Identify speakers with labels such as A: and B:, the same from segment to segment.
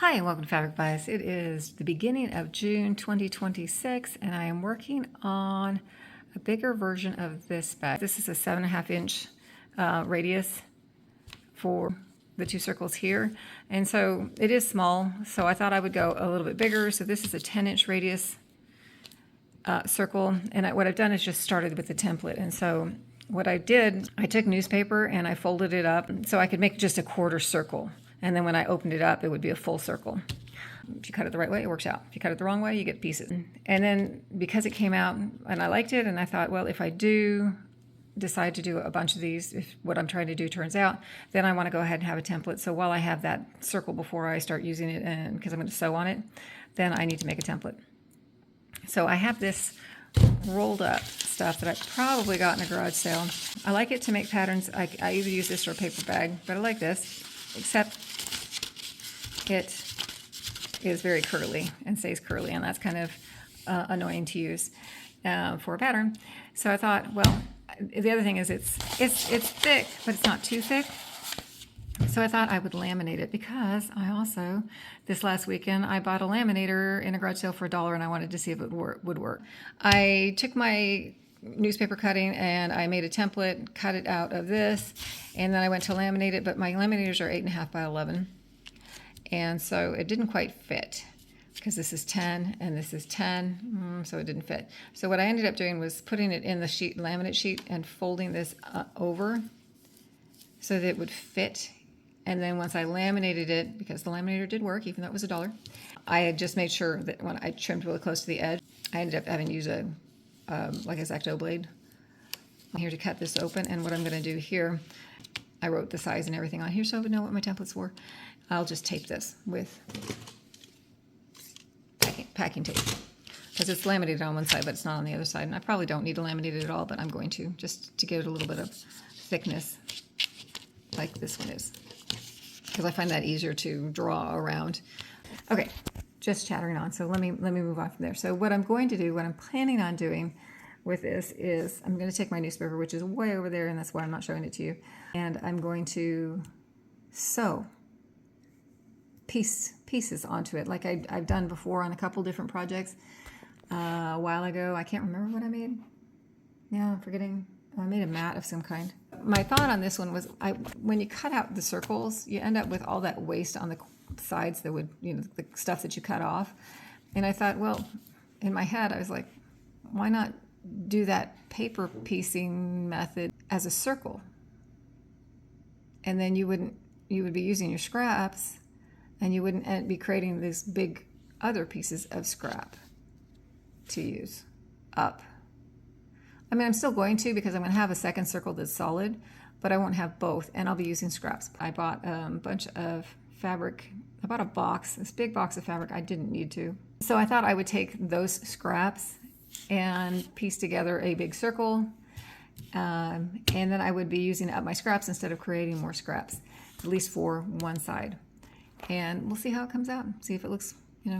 A: Hi and welcome to Fabric Bias. It is the beginning of June 2026 and I am working on a bigger version of this bag. This is a 7.5 inch radius for the two circles here, and so it is small, so I thought I would go a little bit bigger. So this is a 10-inch radius circle, and what I've done is just started with the template. And so what I did, I took newspaper and I folded it up so I could make just a quarter circle. And then when I opened it up, it would be a full circle. If you cut it the right way, it works out. If you cut it the wrong way, you get pieces. And then because it came out and I liked it, and I thought, well, if I do decide to do a bunch of these, if what I'm trying to do turns out, then I want to go ahead and have a template. So while I have that circle before I start using it, and because I'm going to sew on it, then I need to make a template. So I have this rolled up stuff that I probably got in a garage sale. I like it to make patterns. I either use this or a paper bag, but I like this, except it is very curly and stays curly, and that's kind of annoying to use for a pattern. So I thought, well, the other thing is it's thick, but it's not too thick. So I thought I would laminate it, because I also, this last weekend, I bought a laminator in a garage sale for $1, and I wanted to see if it would work. I took my newspaper cutting and I made a template, cut it out of this, and then I went to laminate it, but my laminators are 8.5 by 11. And so it didn't quite fit, because this is 10 and this is 10, so it didn't fit. So what I ended up doing was putting it in the sheet, laminate sheet, and folding this over so that it would fit. And then once I laminated it, because the laminator did work, even though it was $1, I had just made sure that when I trimmed really close to the edge, I ended up having to use a like a X-Acto blade here to cut this open. And what I'm going to do here, I wrote the size and everything on here so I would know what my templates were. I'll just tape this with packing tape, because it's laminated on one side but it's not on the other side. And I probably don't need to laminate it at all, but I'm going to, just to give it a little bit of thickness like this one is, because I find that easier to draw around. Okay, just chattering on, so let me move on from there. So what I'm going to do, what I'm planning on doing with this is, I'm going to take my newspaper, which is way over there, and that's why I'm not showing it to you, and I'm going to sew pieces onto it, like I've done before on a couple different projects a while ago. I can't remember what I made. Yeah, I'm forgetting. I made a mat of some kind. My thought on this one was, when you cut out the circles, you end up with all that waste on the sides that would, the stuff that you cut off. And I thought, well, in my head, I was like, why not do that paper piecing method as a circle? And then you would be using your scraps, and you wouldn't be creating these big other pieces of scrap to use up. I mean, I'm still going to, because I'm going to have a second circle that's solid, but I won't have both, and I'll be using scraps. I bought a bunch of fabric. I bought a box, this big box of fabric. I didn't need to. So I thought I would take those scraps and piece together a big circle, and then I would be using up my scraps instead of creating more scraps, at least for one side. And we'll see how it comes out, see if it looks, whether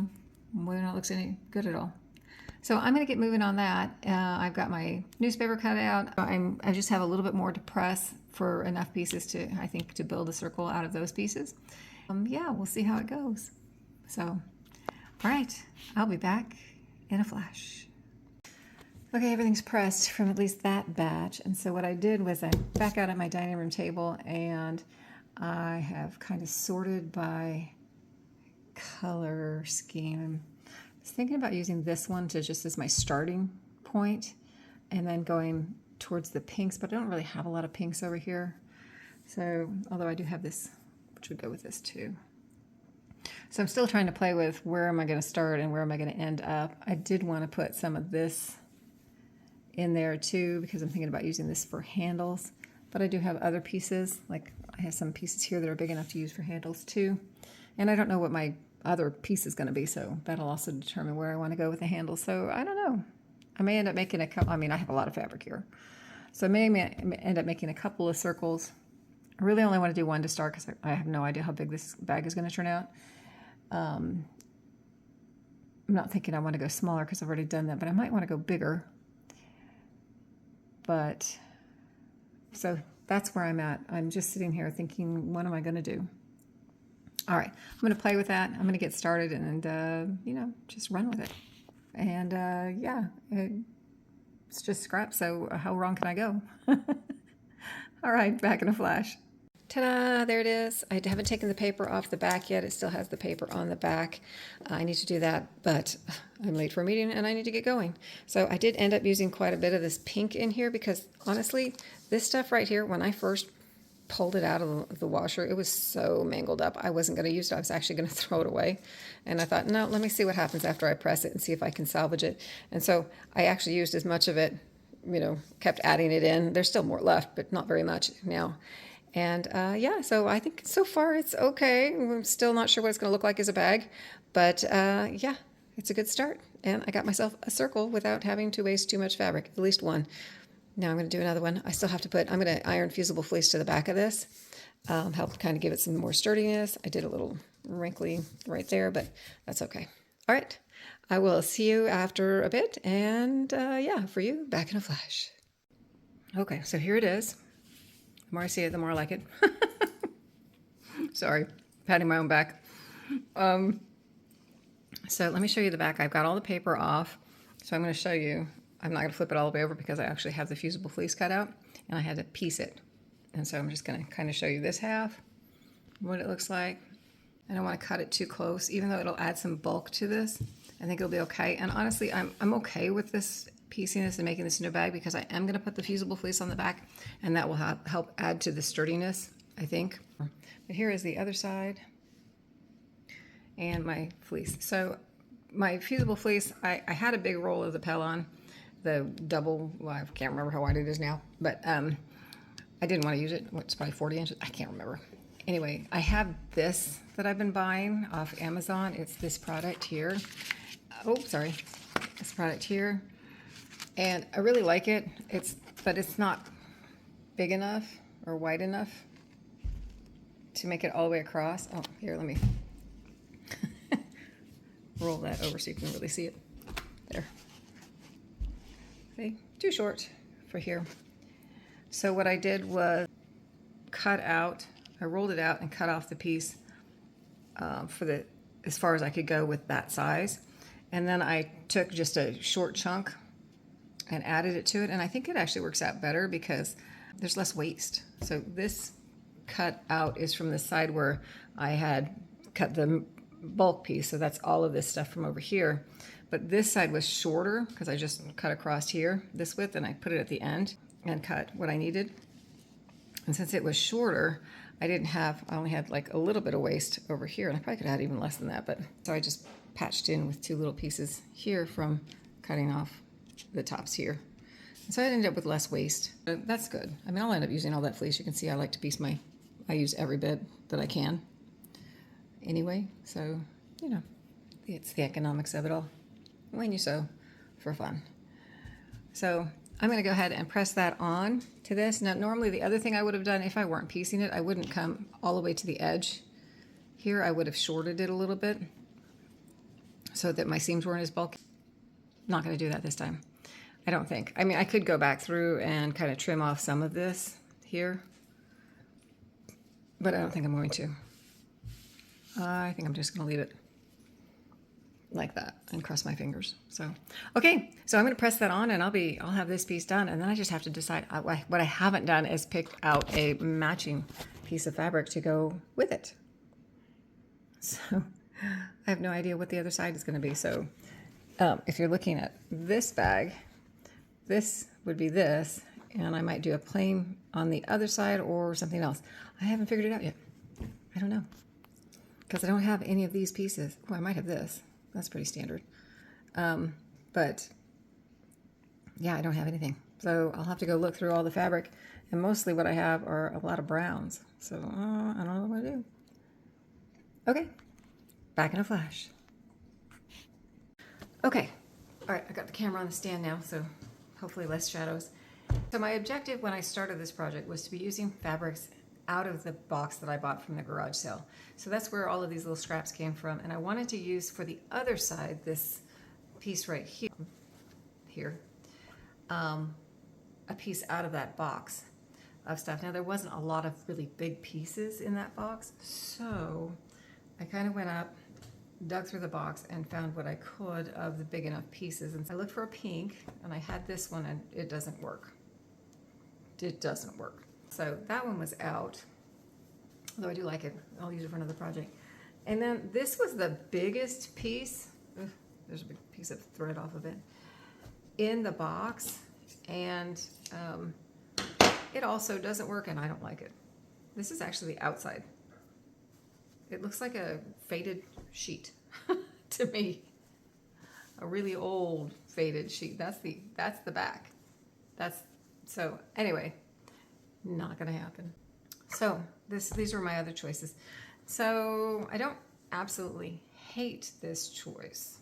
A: or not it looks any good at all. So I'm going to get moving on that. I've got my newspaper cut out. I just have a little bit more to press for enough pieces to, I think, to build a circle out of those pieces. Yeah, we'll see how it goes. So, all right, I'll be back in a flash. Okay, everything's pressed from at least that batch. And so what I did was I back out at my dining room table, and I have kind of sorted by color scheme. I was thinking about using this one to just as my starting point, and then going towards the pinks, but I don't really have a lot of pinks over here. So, although I do have this, which would go with this too. So I'm still trying to play with where am I going to start and where am I going to end up. I did want to put some of this in there too, because I'm thinking about using this for handles, but I do have other pieces, like I have some pieces here that are big enough to use for handles too. And I don't know what my other piece is going to be, so that'll also determine where I want to go with the handle. So I don't know. I may end up making a couple. I mean, I have a lot of fabric here, so I may end up making a couple of circles. I really only want to do one to start, because I have no idea how big this bag is going to turn out. I'm not thinking I want to go smaller, because I've already done that, but I might want to go bigger. But so that's where I'm at. I'm just sitting here thinking, what am I going to do? All right, I'm going to play with that. I'm going to get started and, you know, just run with it. And yeah, it's just scrap, so how wrong can I go? All right, back in a flash. Ta-da, there it is. I haven't taken the paper off the back yet. It still has the paper on the back. I need to do that, but I'm late for a meeting and I need to get going. So I did end up using quite a bit of this pink in here because honestly, this stuff right here, when I first pulled it out of the washer, it was so mangled up. I wasn't going to use it. I was actually going to throw it away. And I thought, no, let me see what happens after I press it and see if I can salvage it. And so I actually used as much of it, you know, kept adding it in. There's still more left, but not very much now. And yeah, so I think so far it's okay. I'm still not sure what it's going to look like as a bag, but yeah, it's a good start. And I got myself a circle without having to waste too much fabric, at least one. Now I'm going to do another one. I still have to put, I'm going to iron fusible fleece to the back of this, help kind of give it some more sturdiness. I did a little wrinkly right there, but that's okay. All right, I will see you after a bit. And yeah, for you, back in a flash. Okay, so here it is. The more I see it, the more I like it. Sorry, patting my own back. So let me show you the back. I've got all the paper off. So I'm going to show you. I'm not going to flip it all the way over because I actually have the fusible fleece cut out and I had to piece it. And so I'm just going to kind of show you this half, what it looks like. I don't want to cut it too close, even though it'll add some bulk to this. I think it'll be okay. And honestly, I'm okay with this piecing this and making this into a bag because I am going to put the fusible fleece on the back and that will help add to the sturdiness, I think. But here is the other side and my fleece. So my fusible fleece, I had a big roll of the Pellon, the double, well, I can't remember how wide it is now, but I didn't want to use it. It's probably 40 inches. I can't remember. Anyway, I have this that I've been buying off Amazon. It's this product here. Oh, sorry. This product here. And I really like it. But it's not big enough or wide enough to make it all the way across. Oh, here, let me roll that over so you can really see it. There. See? Too short for here. So what I did was cut out, I rolled it out and cut off the piece as far as I could go with that size. And then I took just a short chunk and added it to it, and I think it actually works out better because there's less waste. So this cut out is from the side where I had cut the bulk piece, so that's all of this stuff from over here. But this side was shorter because I just cut across here this width and I put it at the end and cut what I needed. And since it was shorter, I only had like a little bit of waste over here, and I probably could have had even less than that, but so I just patched in with two little pieces here from cutting off the tops here. And so I ended up with less waste. But that's good. I mean, I'll end up using all that fleece. You can see I like to piece I use every bit that I can anyway. So, you know, it's the economics of it all. When you sew for fun. So I'm going to go ahead and press that on to this. Now, normally the other thing I would have done if I weren't piecing it, I wouldn't come all the way to the edge. Here I would have shorted it a little bit so that my seams weren't as bulky. Not going to do that this time. I don't think. I mean, I could go back through and kind of trim off some of this here, but I don't think I'm going to. I think I'm just going to leave it like that and cross my fingers. So, okay, so I'm going to press that on and I'll have this piece done, and then I just have to decide. What I haven't done is pick out a matching piece of fabric to go with it. So I have no idea what the other side is going to be. So if you're looking at this bag, this would be this, and I might do a plain on the other side or something else. I haven't figured it out yet. I don't know, because I don't have any of these pieces. Oh, I might have this. That's pretty standard. But yeah, I don't have anything. So I'll have to go look through all the fabric, and mostly what I have are a lot of browns. So I don't know what to do. Okay, back in a flash. Okay, all right, I got the camera on the stand now, so hopefully less shadows. So my objective when I started this project was to be using fabrics out of the box that I bought from the garage sale. So that's where all of these little scraps came from, and I wanted to use for the other side this piece right here, a piece out of that box of stuff. Now there wasn't a lot of really big pieces in that box, so I kind of went up, dug through the box, and found what I could of the big enough pieces. And I looked for a pink, and I had this one, and it doesn't work. It doesn't work. So that one was out, although I do like it. I'll use it for another project. And then this was the biggest piece. Ugh, there's a big piece of thread off of it in the box, and it also doesn't work, and I don't like it. This is actually the outside. It looks like a faded sheet to me. A really old faded sheet. That's the back. So anyway, not gonna happen. So these were my other choices. So I don't absolutely hate this choice,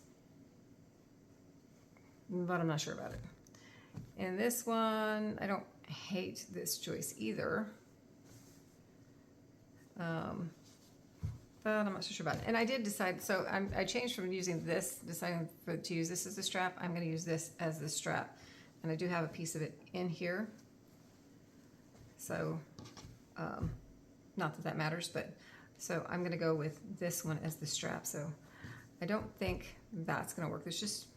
A: but I'm not sure about it. And this one, I don't hate this choice either. But I'm not so sure about it. And I did decide, so I changed from using this, deciding to use this as the strap. I'm going to use this as the strap. And I do have a piece of it in here. So, not that that matters, but so I'm going to go with this one as the strap. So I don't think that's going to work. There's just,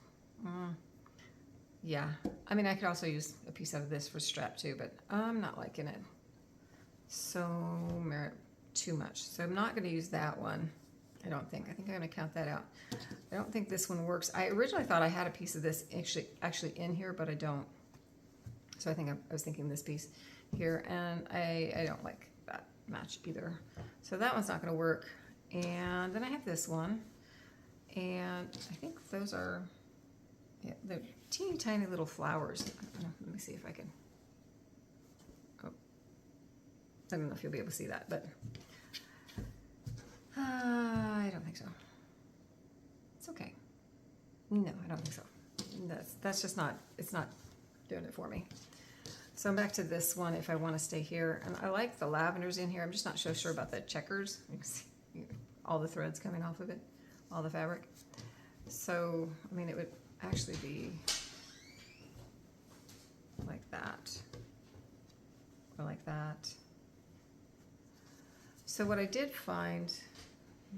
A: yeah. I mean, I could also use a piece out of this for strap too, but I'm not liking it so too much. So I'm not going to use that one. I don't think. I think I'm going to count that out. I don't think this one works. I originally thought I had a piece of this actually in here, but I don't. So I think I was thinking this piece here, and I don't like that match either. So that one's not going to work. And then I have this one, and I think those are, yeah, they're teeny tiny little flowers. I don't know, let me see if I can. Oh, I don't know if you'll be able to see that, but I don't think so. It's okay. No, I don't think so. That's just not, it's not doing it for me. So I'm back to this one if I want to stay here. And I like the lavenders in here. I'm just not so sure about the checkers. You can see all the threads coming off of it, all the fabric. So, I mean, it would actually be like that, or like that. So what I did find,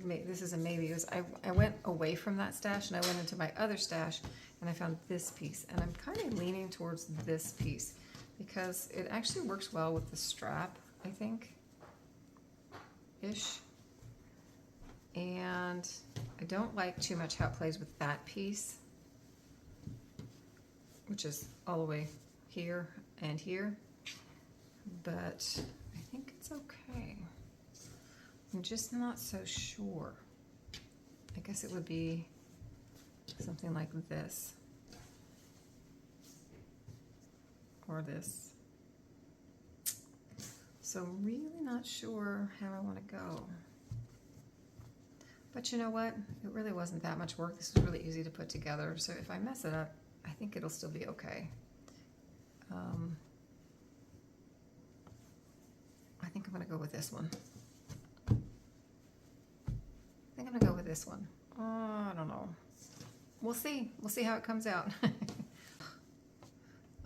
A: this is a maybe, is I went away from that stash and I went into my other stash and I found this piece, and I'm kind of leaning towards this piece because it actually works well with the strap, I think, ish. And I don't like too much how it plays with that piece, which is all the way here and here, but I think it's okay. I'm just not so sure. I guess it would be something like this, or this. So really not sure how I want to go. But you know what? It really wasn't that much work. This was really easy to put together. So if I mess it up, I think it'll still be okay. I think I'm going to go with this one. I think I'm going to go with this one. I don't know. We'll see. We'll see how it comes out.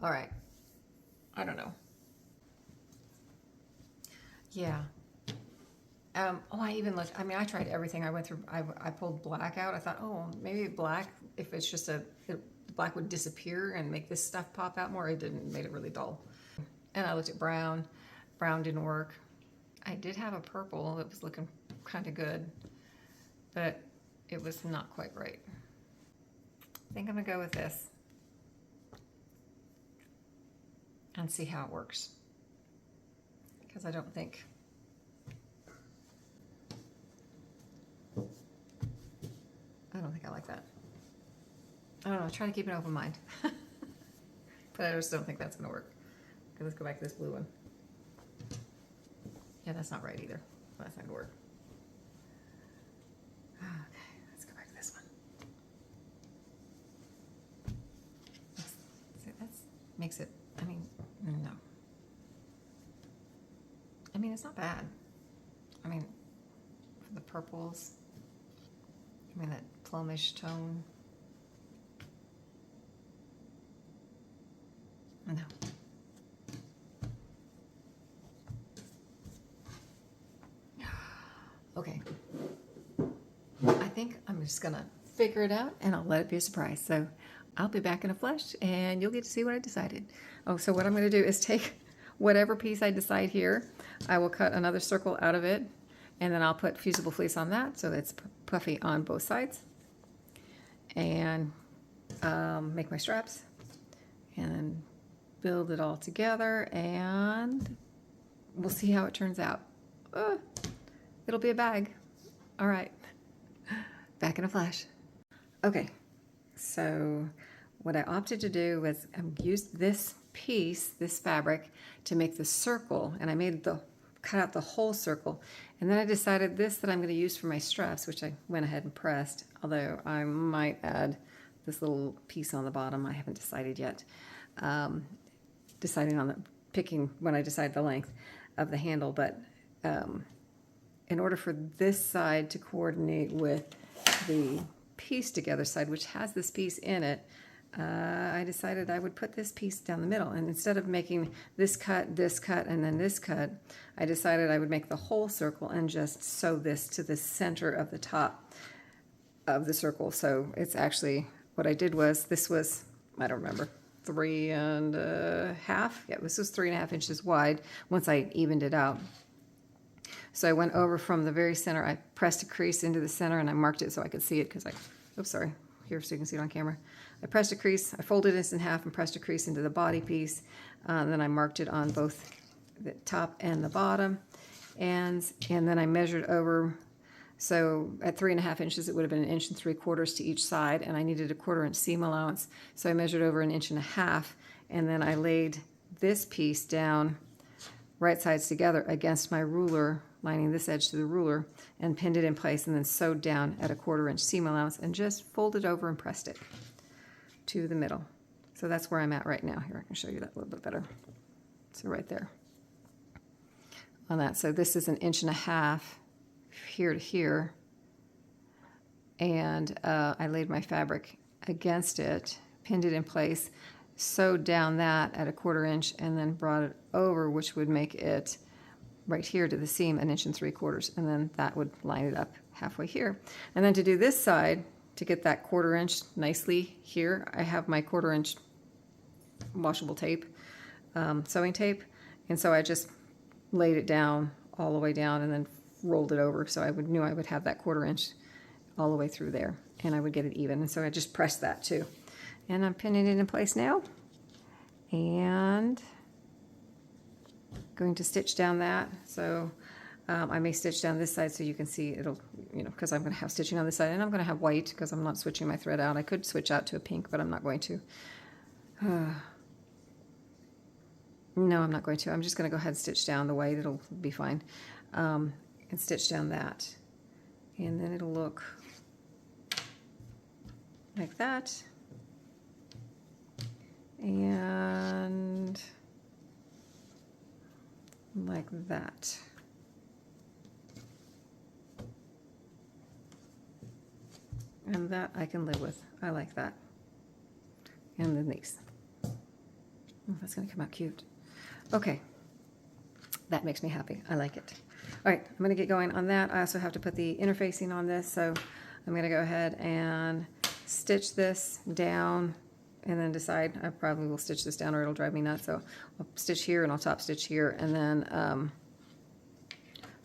A: All right. I don't know. Yeah. Oh, I even looked, I mean, I tried everything. I went through, I pulled black out. I thought, oh, maybe black, if it's just black would disappear and make this stuff pop out more. It didn't, made it really dull. And I looked at brown. Brown didn't work. I did have a purple that was looking kind of good, but it was not quite right. I think I'm gonna go with this and see how it works, because I don't think I like that. I don't know, try to keep an open mind. But I just don't think that's gonna work. Okay, let's go back to this blue one. Yeah, that's not right either. That's not gonna work. Okay, let's go back to this one. That makes it, I mean, no. I mean, it's not bad. I mean, for the purples, I mean, that plumish tone. No. Okay. think I'm just gonna figure it out and I'll let it be a surprise. So I'll be back in a flash and you'll get to see what I decided. Oh, so what I'm gonna do is take whatever piece I decide here, I will cut another circle out of it, and then I'll put fusible fleece on that so it's puffy on both sides, and make my straps and then build it all together, and we'll see how it turns out. It'll be a bag. All right, back in a flash. Okay, so what I opted to do was use this piece, this fabric, to make the circle, and I cut out the whole circle, and then I decided that I'm going to use for my straps, which I went ahead and pressed, although I might add this little piece on the bottom. I haven't decided yet. Deciding on picking when I decide the length of the handle, but in order for this side to coordinate with the piece together side, which has this piece in it, I decided I would put this piece down the middle, and instead of making this cut, and then this cut, I decided I would make the whole circle and just sew this to the center of the top of the circle. So it's actually, what I did was, this was, I don't remember, 3.5. Yeah, this was 3.5 inches wide once I evened it out. So I went over from the very center, I pressed a crease into the center, and I marked it so I could see it, because oops, sorry, here so you can see it on camera. I pressed a crease, I folded this in half and pressed a crease into the body piece. Then I marked it on both the top and the bottom. And then I measured over, so at 3.5 inches, it would have been 1 3/4 inches to each side, and I needed a 1/4 inch seam allowance. So I measured over 1.5 inches, and then I laid this piece down right sides together against my ruler, lining this edge to the ruler, and pinned it in place, and then sewed down at a 1/4 inch seam allowance and just folded over and pressed it to the middle. So that's where I'm at right now. Here, I can show you that a little bit better. So right there on that. So this is 1.5 inches here to here, and I laid my fabric against it, pinned it in place, sewed down that at a 1/4 inch, and then brought it over, which would make it right here to the seam 1 3/4 inches, and then that would line it up halfway here. And then to do this side, to get that 1/4 inch nicely here, I have my 1/4 inch washable tape, sewing tape, and so I just laid it down all the way down and then rolled it over, so I knew I would have that 1/4 inch all the way through there, and I would get it even. And so I just pressed that too, and I'm pinning it in place now, and going to stitch down that. So I may stitch down this side so you can see it'll, because I'm going to have stitching on this side, and I'm going to have white because I'm not switching my thread out. I could switch out to a pink, but I'm not going to. No, I'm not going to. I'm just going to go ahead and stitch down the white. It'll be fine. And stitch down that. And then it'll look like that. And like that. And that I can live with. I like that. And then these. Oh, that's going to come out cute. Okay. That makes me happy. I like it. All right, I'm going to get going on that. I also have to put the interfacing on this, so I'm going to go ahead and stitch this down and then decide. I probably will stitch this down or it'll drive me nuts. So I'll stitch here and I'll top stitch here, and then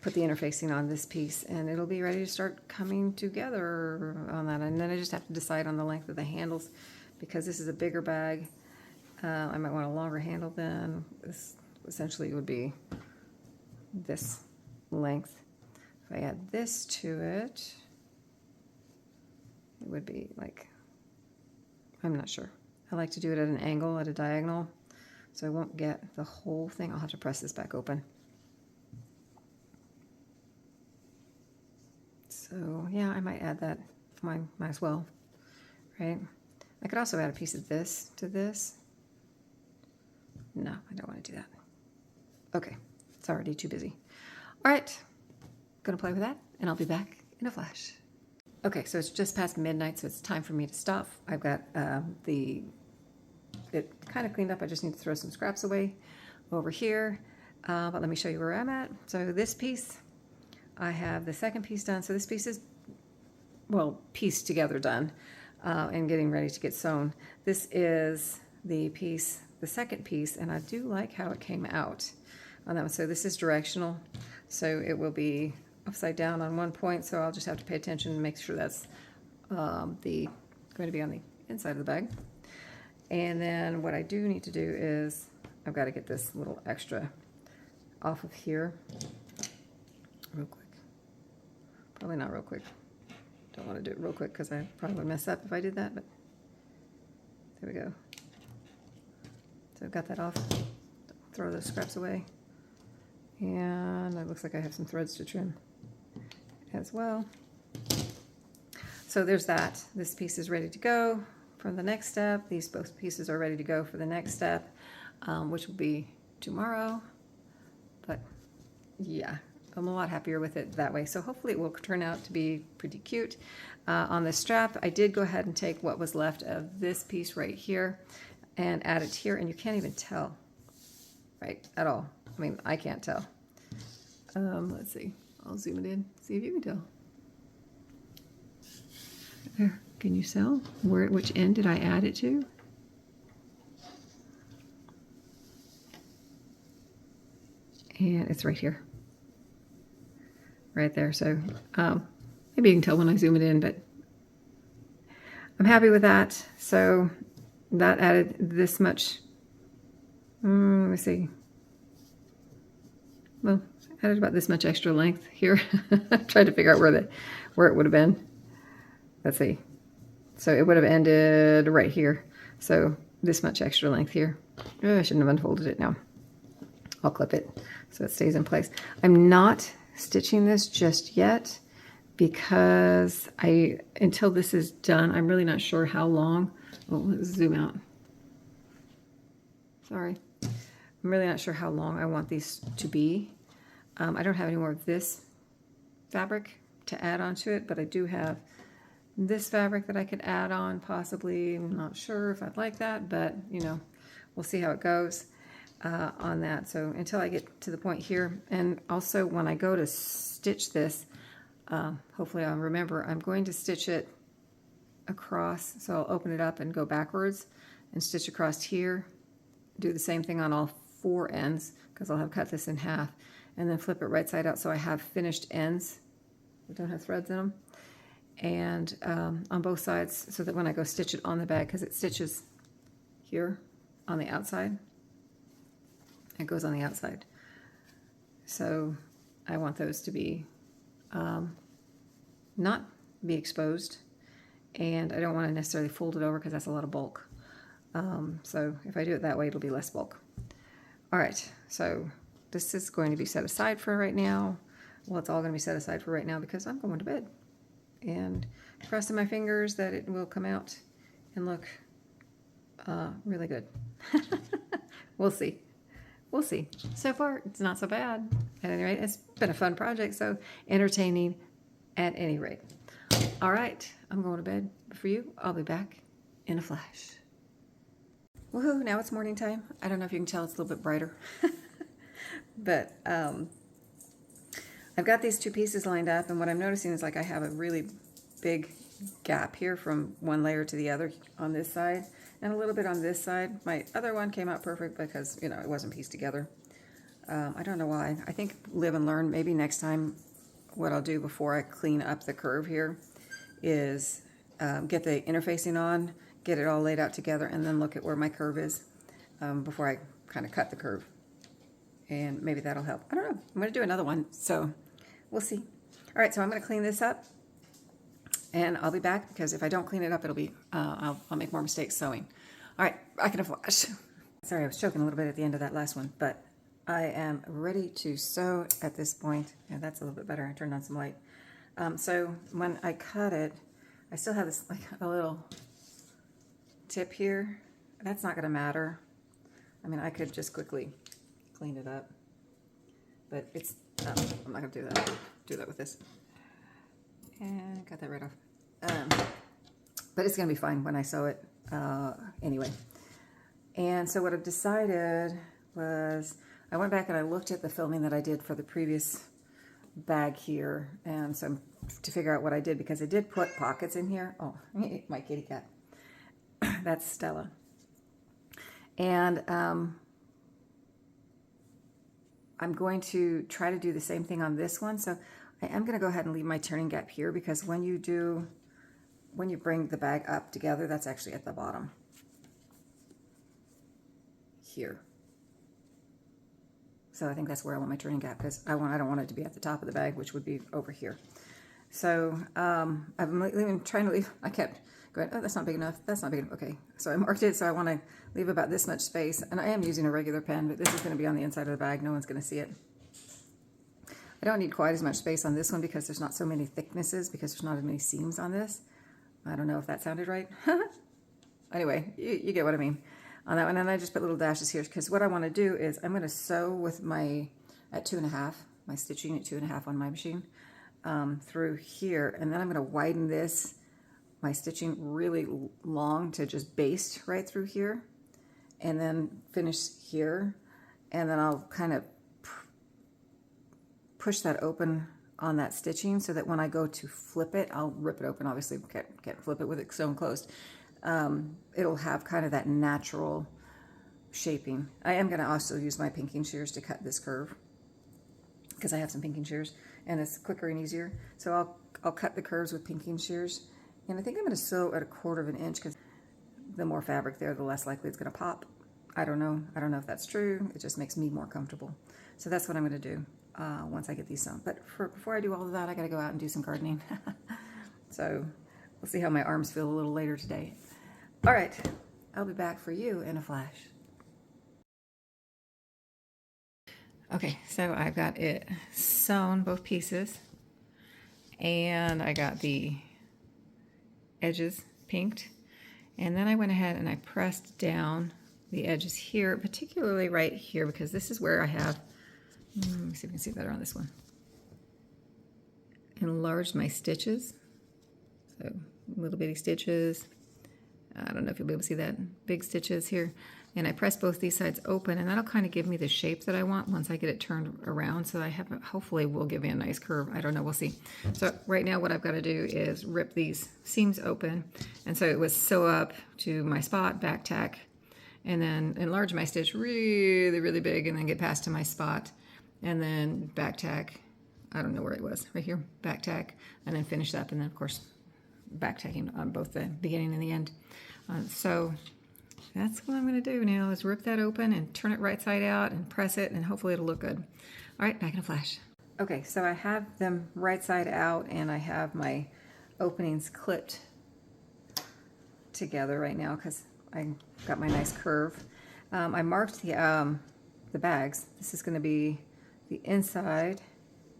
A: put the interfacing on this piece, and it'll be ready to start coming together on that. And then I just have to decide on the length of the handles, because this is a bigger bag. I might want a longer handle than this. Essentially, it would be this length. If I add this to it, it would be like, I'm not sure. I like to do it at an angle, at a diagonal, so I won't get the whole thing. I'll have to press this back open. So yeah, I might add that. Might as well, right? I could also add a piece of this to this. No, I don't want to do that. Okay, it's already too busy. All right, gonna play with that, and I'll be back in a flash. Okay, so it's just past midnight, so it's time for me to stop. I've got it kind of cleaned up. I just need to throw some scraps away over here, but let me show you where I'm at. So this piece, I have the second piece done. So this piece is well, pieced together done and getting ready to get sewn. This is the piece, the second piece, and I do like how it came out on that one. So this is directional, so it will be upside down on one point, so I'll just have to pay attention and make sure that's going to be on the inside of the bag. And then what I do need to do is I've got to get this little extra off of here real quick. Probably not real quick. Don't want to do it real quick because I probably would mess up if I did that, but there we go. So I've got that off. Throw those scraps away. And it looks like I have some threads to trim as well. So there's that. This piece is ready to go for the next step. These both pieces are ready to go for the next step, which will be tomorrow. But yeah, I'm a lot happier with it that way. So hopefully it will turn out to be pretty cute. On the strap, I did go ahead and take what was left of this piece right here and add it here, and you can't even tell, right, at all. I mean, I can't tell. Let's see. I'll zoom it in, see if you can tell. There, can you tell which end did I add it to? And it's right here. Right there. So maybe you can tell when I zoom it in, but I'm happy with that. So that added this much. Let me see. Well, added about this much extra length here. Tried to figure out where it would have been. Let's see. So it would have ended right here. So this much extra length here. Oh, I shouldn't have unfolded it now. I'll clip it so it stays in place. I'm not stitching this just yet because until this is done, I'm really not sure how long. Oh, let's zoom out. Sorry. I'm really not sure how long I want these to be. I don't have any more of this fabric to add onto it, but I do have this fabric that I could add on possibly. I'm not sure if I'd like that, but you know, we'll see how it goes on that. So until I get to the point here, and also when I go to stitch this, hopefully I'll remember, I'm going to stitch it across. So I'll open it up and go backwards and stitch across here. Do the same thing on all four ends because I'll have cut this in half, and then flip it right side out so I have finished ends that don't have threads in them, and on both sides, so that when I go stitch it on the bag, because it stitches here on the outside, it goes on the outside. So I want those to be not be exposed, and I don't want to necessarily fold it over because that's a lot of bulk. So if I do it that way, it'll be less bulk. All right, so this is going to be set aside for right now. Well, it's all going to be set aside for right now because I'm going to bed. And crossing my fingers that it will come out and look really good. We'll see. We'll see. So far, it's not so bad. At any rate, it's been a fun project, so entertaining at any rate. All right, I'm going to bed. But for you, I'll be back in a flash. Woohoo, now it's morning time. I don't know if you can tell, it's a little bit brighter. But I've got these two pieces lined up, and what I'm noticing is like I have a really big gap here from one layer to the other on this side, and a little bit on this side. My other one came out perfect because, you know, it wasn't pieced together. I don't know why. I think live and learn. Maybe next time what I'll do before I clean up the curve here is get the interfacing on, get it all laid out together, and then look at where my curve is before I kind of cut the curve. And maybe that'll help. I don't know. I'm going to do another one, so we'll see. All right, so I'm going to clean this up, and I'll be back because if I don't clean it up, it'll be I'll make more mistakes sewing. All right, back in a flash. Sorry, I was choking a little bit at the end of that last one, but I am ready to sew at this point. Yeah, that's a little bit better. I turned on some light. So when I cut it, I still have this like a little tip here. That's not going to matter. I mean, I could just quickly clean it up, but it's I'm not going to do that with this. And got that right off. But it's going to be fine when I sew it anyway. And so what I've decided was I went back and I looked at the filming that I did for the previous bag here, and so I'm to figure out what I did, because I did put pockets in here. Oh, my kitty cat. That's Stella. And I'm going to try to do the same thing on this one. So I am going to go ahead and leave my turning gap here, because when you bring the bag up together, that's actually at the bottom here. So I think that's where I want my turning gap, because I don't want it to be at the top of the bag, which would be over here. So I'm trying to leave. I kept going, oh, that's not big enough. That's not big enough. Okay, so I marked it. So I want to leave about this much space, and I am using a regular pen, but this is going to be on the inside of the bag. No one's going to see it. I don't need quite as much space on this one, because there's not so many thicknesses, because there's not as many seams on this. I don't know if that sounded right. Anyway, you get what I mean on that one. And I just put little dashes here, because what I want to do is I'm going to sew with my at 2.5, my stitching at 2.5 on my machine, through here, and then I'm going to widen this, my stitching really long, to just baste right through here, and then finish here, and then I'll kind of push that open on that stitching, so that when I go to flip it, I'll rip it open. Obviously can't flip it with it sewn closed. It'll have kind of that natural shaping. I am going to also use my pinking shears to cut this curve, because I have some pinking shears, and it's quicker and easier. So I'll cut the curves with pinking shears, and I think I'm going to sew at 1/4 inch, because the more fabric there, the less likely it's going to pop. I don't know if that's true. It just makes me more comfortable. So that's what I'm going to do once I get these sewn. But before I do all of that, I got to go out and do some gardening. So we'll see how my arms feel a little later today. All right, I'll be back for you in a flash. Okay, so I've got it sewn, both pieces, and I got the edges pinked, and then I went ahead and I pressed down the edges here, particularly right here, because this is where I have, let me see if you can see better on this one, enlarged my stitches. So little bitty stitches. I don't know if you'll be able to see that, big stitches here. And I press both these sides open, and that'll kind of give me the shape that I want once I get it turned around. So I have, hopefully will give me a nice curve. I don't know, we'll see. So right now what I've got to do is rip these seams open. And so it was sew up to my spot, back tack, and then enlarge my stitch really, really big, and then get past to my spot, and then back tack. I don't know where it was, right here, back tack, and then finish up, and then of course back tacking on both the beginning and the end. So that's what I'm going to do now, is rip that open and turn it right side out and press it, and hopefully it'll look good. All right, back in a flash. Okay, so I have them right side out, and I have my openings clipped together right now, because I got my nice curve. I marked the bags. This is going to be the inside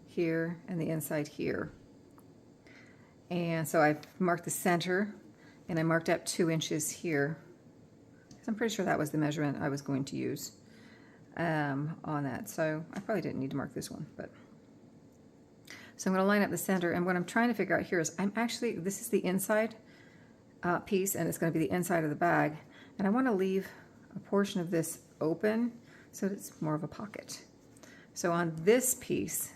A: here and the inside here. And so I marked the center, and I marked up 2 inches here. I'm pretty sure that was the measurement I was going to use on that. So I probably didn't need to mark this one, but. So I'm going to line up the center, and what I'm trying to figure out here is this is the inside piece, and it's going to be the inside of the bag, and I want to leave a portion of this open so it's more of a pocket. So on this piece,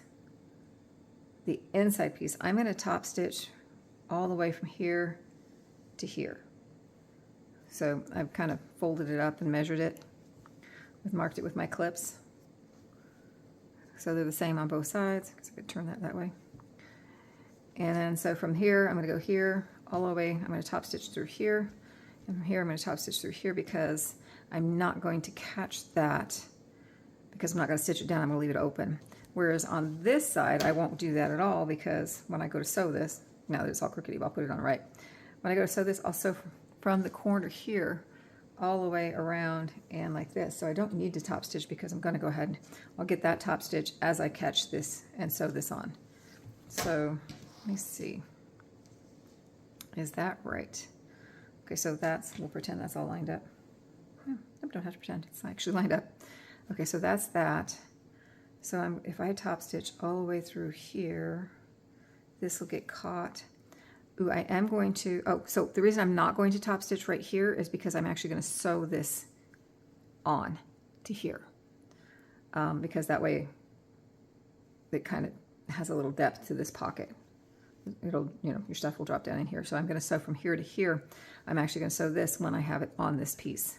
A: the inside piece, I'm going to top stitch all the way from here to here. So I've kind of folded it up and measured it, marked it with my clips. So they're the same on both sides, because I could turn that way. And then so from here, I'm going to go here all the way. I'm going to top stitch through here, and from here I'm going to top stitch through here, because I'm not going to catch that, because I'm not going to stitch it down. I'm going to leave it open. Whereas on this side, I won't do that at all, because when I go to sew this, now that it's all crookedy, I'll put it on right. When I go to sew this, I'll sew from the corner here all the way around and like this. So I don't need to top stitch, because I'm going to go ahead and I'll get that top stitch as I catch this and sew this on. So let me see. Is that right? Okay, so we'll pretend that's all lined up. No, I don't have to pretend, it's actually lined up. Okay, so that's that. So if I top stitch all the way through here, this will get caught. Ooh, I am going to, so the reason I'm not going to top stitch right here is because I'm actually going to sew this on to here. Because that way it kind of has a little depth to this pocket. it'll, you know, your stuff will drop down in here. So I'm going to sew from here to here. I'm actually going to sew this when I have it on this piece.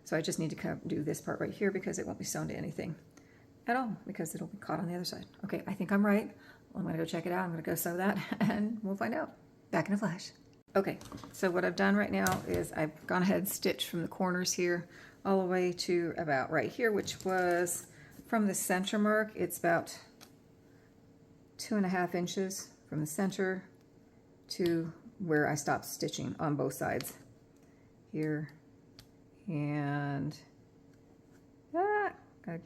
A: So I just need to do this part right here because it won't be sewn to anything at all because it'll be caught on the other side. Okay, I think I'm right. I'm going to go check it out. I'm going to go sew that and we'll find out. Back in a flash. Okay, so what I've done right now is I've gone ahead and stitched from the corners here all the way to about right here, which was from the center mark. It's about 2.5 inches from the center to where I stopped stitching on both sides here. And got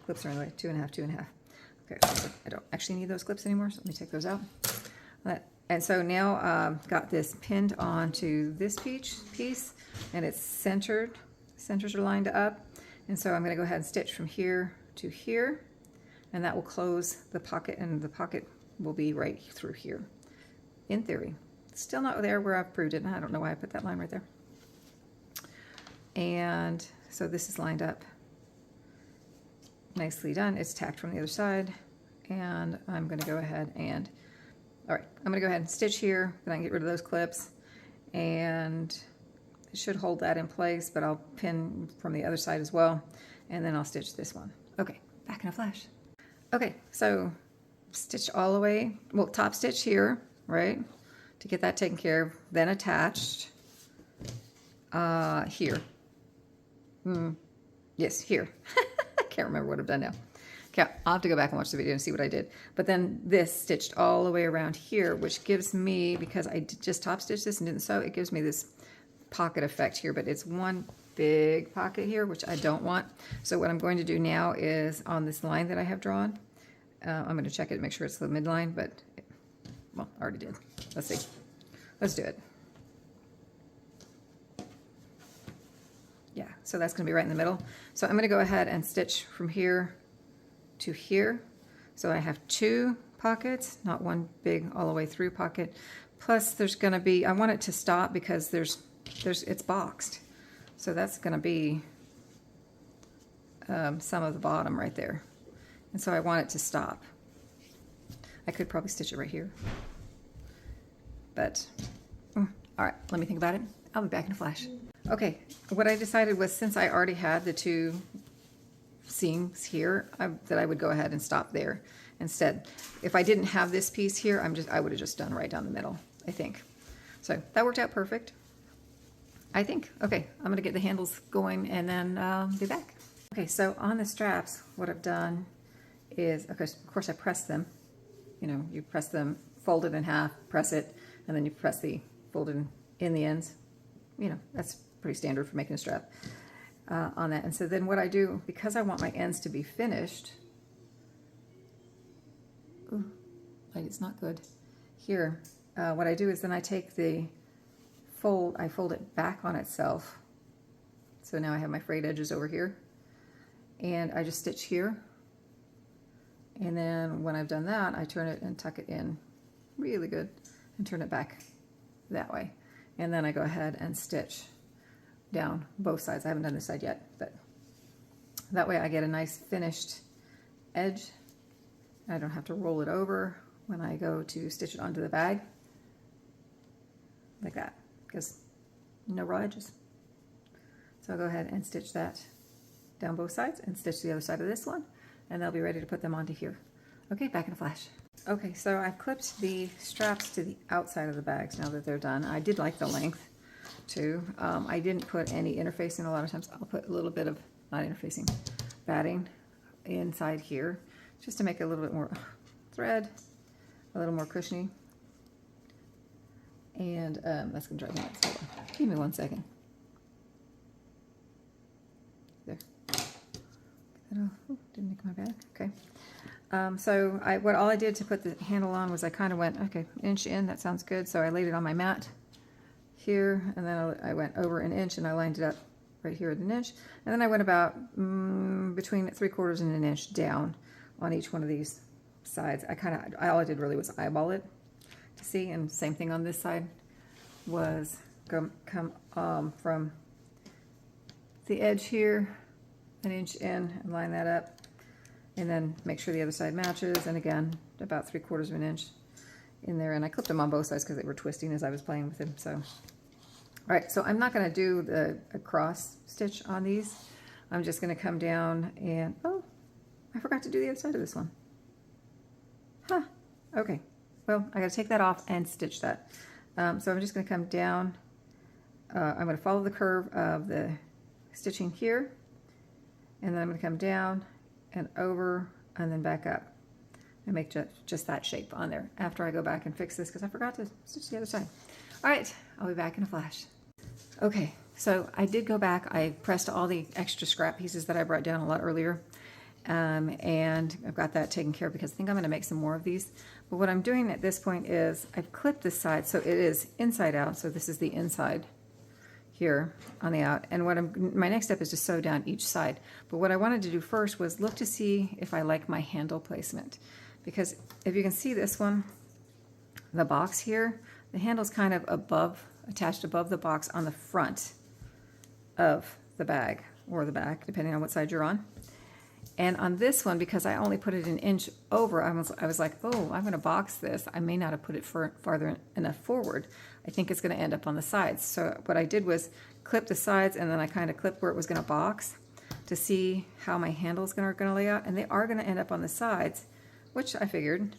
A: clips around the way, 2.5, 2.5. Okay, so I don't actually need those clips anymore, so let me take those out. And so now got this pinned onto this piece, and it's centered. Centers are lined up, and so I'm going to go ahead and stitch from here to here, and that will close the pocket, and the pocket will be right through here. In theory, still not there where I've proved it, and I don't know why I put that line right there. And so this is lined up, nicely done. It's tacked from the other side, and I'm going to go ahead and, all right, I'm going to go ahead and stitch here, then I can get rid of those clips, and it should hold that in place, but I'll pin from the other side as well, and then I'll stitch this one. Okay, back in a flash. Okay, so stitch all the way, well, top stitch here, right, to get that taken care of, then attached here. Yes, here. I can't remember what I've done now. Okay, I'll have to go back and watch the video and see what I did. But then this stitched all the way around here, which gives me, because I just top stitched this and didn't sew, it gives me this pocket effect here, but it's one big pocket here, which I don't want. So what I'm going to do now is on this line that I have drawn, I'm going to check it, make sure it's the midline, but, well, I already did. Let's see. Let's do it. Yeah, so that's going to be right in the middle. So I'm going to go ahead and stitch from here to here. So I have 2 pockets, not one big all the way through pocket. Plus there's going to be, I want it to stop because it's boxed. So that's going to be some of the bottom right there. And so I want it to stop. I could probably stitch it right here. But, all right, let me think about it. I'll be back in a flash. Okay, what I decided was, since I already had the 2 seams here, that I would go ahead and stop there instead. If I didn't have this piece here, I would have just done right down the middle, I think. So that worked out perfect, I think. Okay, I'm gonna get the handles going and then be back. Okay, so on the straps, what I've done is, of course I press them. You know, you press them, fold it in half, press it, and then you press the folded in the ends. You know, that's pretty standard for making a strap on that. And so then what I do, because I want my ends to be finished, ooh, light is not good. Here, what I do is then I take the fold, I fold it back on itself. So now I have my frayed edges over here, and I just stitch here. And then when I've done that, I turn it and tuck it in really good and turn it back that way. And then I go ahead and stitch down both sides. I haven't done this side yet, but that way I get a nice finished edge. I don't have to roll it over when I go to stitch it onto the bag like that, because no raw edges. So I'll go ahead and stitch that down both sides and stitch the other side of this one, and they'll be ready to put them onto here. Okay, back in a flash. Okay, so I've clipped the straps to the outside of the bags now that they're done. I did like the length too. I didn't put any interfacing. A lot of times I'll put a little bit of, not interfacing, batting inside here just to make it a little bit more thread, a little more cushiony. And that's going to drive me nuts. Hold on. Give me 1 second. There. Get that off. Ooh, didn't make my bag. Okay. So all I did to put the handle on was I kind of went, okay, inch in, that sounds good. So I laid it on my mat here, and then I went over an inch and I lined it up right here at an inch. And then I went about between 3/4 and an inch down on each one of these sides. All I did really was eyeball it to see, and same thing on this side was come from the edge here, an inch in, and line that up. And then make sure the other side matches, and again, about 3/4 of an inch in there, and I clipped them on both sides because they were twisting as I was playing with them. So, all right, so I'm not going to do a cross stitch on these. I'm just going to come down and, oh, I forgot to do the other side of this one. Huh, okay. Well, I got to take that off and stitch that. So I'm just going to come down. I'm going to follow the curve of the stitching here, and then I'm going to come down and over and then back up and make just that shape on there after I go back and fix this because I forgot to stitch the other side. All right, I'll be back in a flash. Okay, so I did go back. I pressed all the extra scrap pieces that I brought down a lot earlier, and I've got that taken care of because I think I'm going to make some more of these. But what I'm doing at this point is I've clipped this side so it is inside out. So this is the inside here on the out, and my next step is to sew down each side. But what I wanted to do first was look to see if I like my handle placement, because if you can see this one, the box here, the handle's kind of attached above the box on the front of the bag or the back, depending on what side you're on. And on this one, because I only put it an inch over, I was like, oh, I'm going to box this. I may not have put it farther enough forward. I think it's going to end up on the sides. So what I did was clip the sides, and then I kind of clipped where it was going to box to see how my handles are going to lay out. And they are going to end up on the sides, which I figured.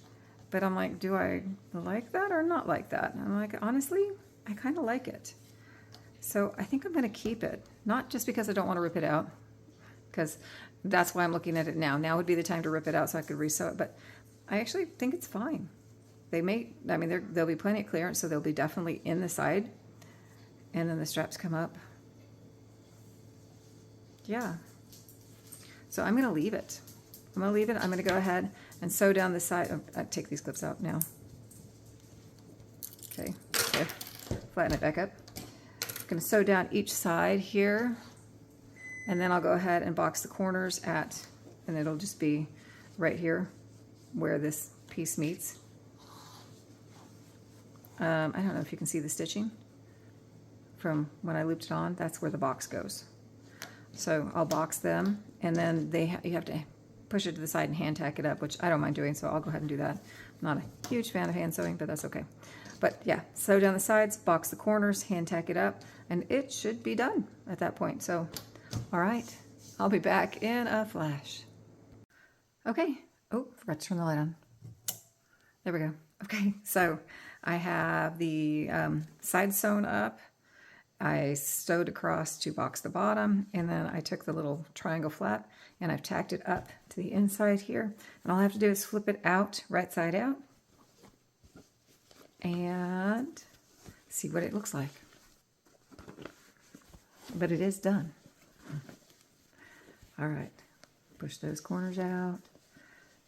A: But I'm like, do I like that or not like that? And I'm like, honestly, I kind of like it. So I think I'm going to keep it. Not just because I don't want to rip it out, because that's why I'm looking at it now. Now would be the time to rip it out so I could resew it, but I actually think it's fine. They may, I mean, there'll be plenty of clearance, so they'll be definitely in the side, and then the straps come up. Yeah. So I'm going to leave it. I'm going to leave it. I'm going to go ahead and sew down the side. Oh, I take these clips out now. Okay. Good. Flatten it back up. I'm going to sew down each side here. And then I'll go ahead and box the corners and it'll just be right here where this piece meets. I don't know if you can see the stitching from when I looped it on. That's where the box goes. So I'll box them, and then you have to push it to the side and hand tack it up, which I don't mind doing, so I'll go ahead and do that. I'm not a huge fan of hand sewing, but that's okay. But yeah, sew down the sides, box the corners, hand tack it up, and it should be done at that point. So all right, I'll be back in a flash. Okay, oh, forgot to turn the light on. There we go. Okay, so I have the sides sewn up. I sewed across to box the bottom, and then I took the little triangle flap and I've tacked it up to the inside here. And all I have to do is flip it out, right side out, and see what it looks like. But it is done. All right, push those corners out,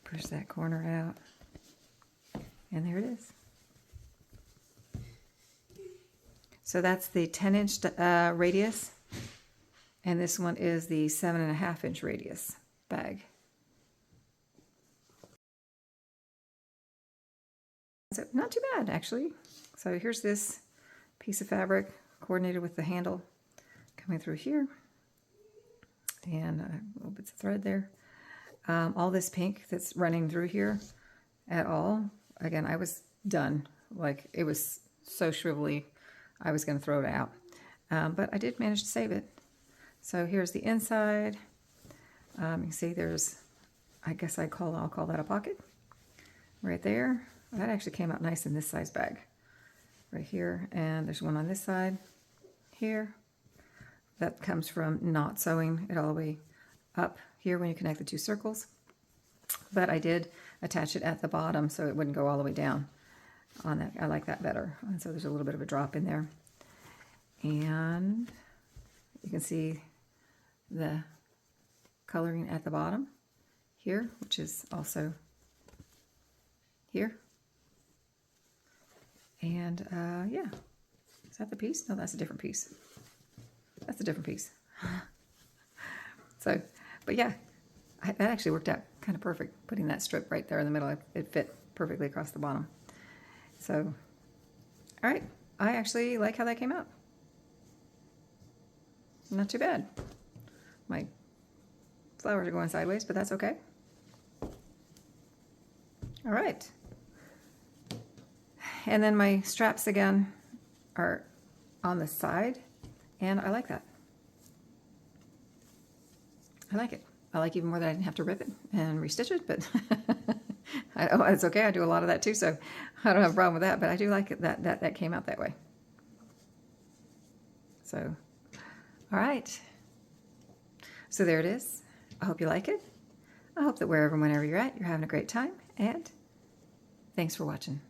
A: push that corner out, and there it is. So that's the 10-inch radius, and this one is the 7.5-inch radius bag. So not too bad, actually. So here's this piece of fabric coordinated with the handle coming through here. And little bits of thread there. All this pink that's running through here at all. Again, I was done. Like, it was so shrivelly, I was going to throw it out. But I did manage to save it. So here's the inside. You can see there's, I guess I'll call that a pocket. Right there. That actually came out nice in this size bag. Right here. And there's one on this side. Here. That comes from not sewing it all the way up here when you connect the two circles. But I did attach it at the bottom so it wouldn't go all the way down on that. I like that better. And so there's a little bit of a drop in there. And you can see the coloring at the bottom here, which is also here. And yeah, is that the piece? No, that's a different piece. That's a different piece. So, but yeah, that actually worked out kind of perfect, putting that strip right there in the middle. It fit perfectly across the bottom. So, all right, I actually like how that came out. Not too bad. My flowers are going sideways, but that's okay. All right. and then my straps again are on the side, and I like that. I like it. I like even more that I didn't have to rip it and restitch it, but it's okay. I do a lot of that too, so I don't have a problem with that, but I do like it that came out that way. So, all right. So there it is. I hope you like it. I hope that wherever and whenever you're at, you're having a great time, and thanks for watching.